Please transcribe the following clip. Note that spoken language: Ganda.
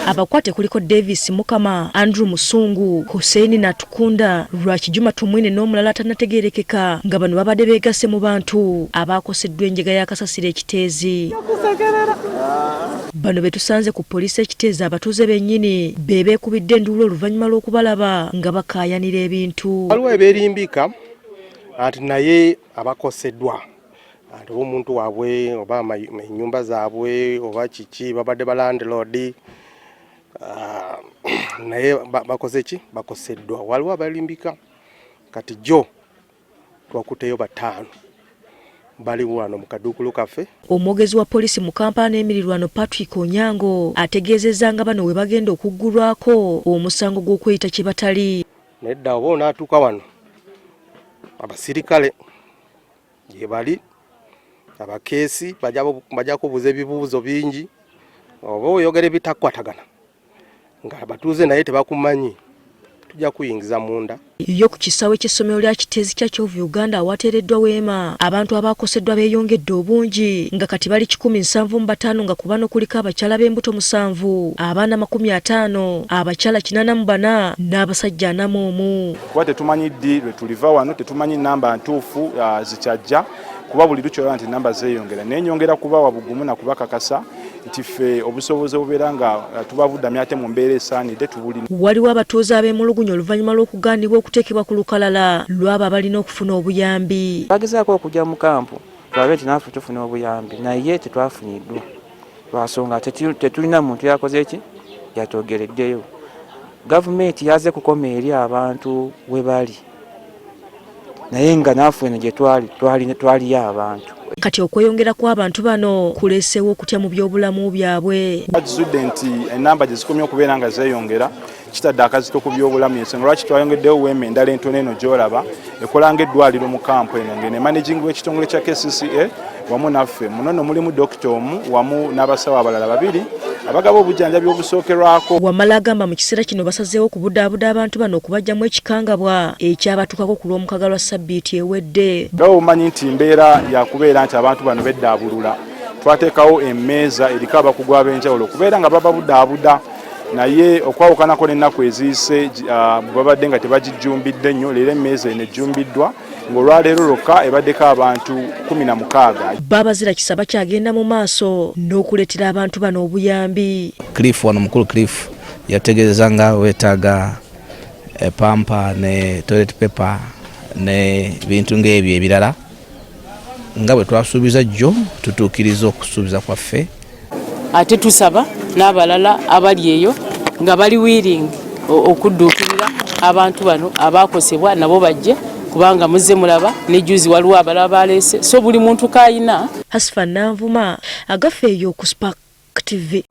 Abakwate kuliko Davis Mukama, Andrew Musungu, Hussein Natukunda, Rwakijuma Tumwine n'omulala atanategeerekeka nga bano babadde beegasse mu bantu abaakoseddwa enjega ya kasasiro ekiteezi. Bano betusanze ku poliisi ekiteezi abatuuze bennyini beekubidde enduulu oluvannyuma lw'okubalaba nga bakaayanira ebintu. Waliwo ebeerimbika anti naye abakoseddwa anti omuntu waabwe oba ennyumba zaabwe oba kiki babadde ba landlord naye bakoze ki bakoseddwa. Waliwo abalimbika kati jo twakuteyo batano bali wano mu kaduukulu kaffe. Omwogezi wa poliisi mu Kampala n'emirirwano Patrick Onyango ategeezezza nga bano we bagenda okuggulwako omusango gw'okweyita kye batali. Nedda oba onaatuuka wano abasirikale gye bali abakeesi bajja kubuuza ebibuuzo bingi oba oyogera ebitakwatagana nga abatuuze naye tebakumanyi tujja kuyingiza munda. Yo ku kisaawe ky'essomero lya Kiteezi kya Kyovu Uganda awateereddwa weema abantu abaakoseddwa beeyongedde obungi nga kati bali 175 nga ku bano kuliko abakyala b'embuto 7, abaana 50, abakyala 84 n'abasajja 41. Kuba tetumanyi ddi lwe tuliva wano tetumanyi namba ntuufu zikyajja kuba buli lukyolwa nti namba zeeyongera n'enyongera kuba wabugumu na kubakakasa nti ffe obusobozi obubeera nga tubavudamya ate mu mbeera esaanidde tubulina. Waliwo abatuuze ab'emulugunya oluvannyuma lw'okugandibwa okuteekebwa ku lukalala lw'abo abalina okufuna obuyambi. Bagezaako okujja mu kampu tulabe nti naffe tufuna obuyambi naye tetwafuniddwa lwasonga tetulina muntu yakoze eki yatwogereddeyo. Gavumenti yaze kukoma eri abantu we bali naye nga naffe eno gye twaliyo abantu. Kati okweyongera kw'abantu bano kuleeseewo okutya mu by'obulamu byabwe. Bazudde nti enamba gye zikomye okubeera nga zeeyongera kitadde akazito ku by'obulamu ensonga lwaki twayongeddewo weema endala entono eno gy'olaba ekola ng'eddwaliro mu kampu eno ng'ene managing w'ekitongole kya KCCA wamu naffe munono mulimu dokita omu wamu n'abasawo abalala 2 abagaba obujjanjabi obusookerwako. Wamala agamba mu kiseera kino basazeewo okubudaabuda abantu bano okubajjamu ekikangabwa ekyabatukako ku lw'omukaga lwa Ssabbiiti ewedde. Nga omanyi nti mbeera yakubeera nti abantu bano beddaabulula twateekawo emmeeza eriko abakugu ab'enjawulo okubeera nga bababudaabuda naye okwawukanako n'ennaku eziyise babadde nga tebagijjumbidde nnyo leero emmeeza eno ejjumbiddwa ng'olwaleero lwokka ebaddeko abantu 16. Baabazira Kisaba kyagenda mu maaso n'okuleetera abantu bano obuyambi. Cliff wano mukulu Cliff yategeeza nga weetaaga pampa ne toilet paper ne bintu ng'ebyo ebirala nga bwe twasuubiza jjo tutuukiriza okusuubiza kwaffe. Ate tusaba n'abalala abali eyo nga bali willing okudduukirira abantu bano abaakosebwa nabo bajje kubanga muzze mulaba ne juzi waliwo abalala baleese so buli muntu kayina. Hasfa Nanvuma agaffe eyo ku Spark TV.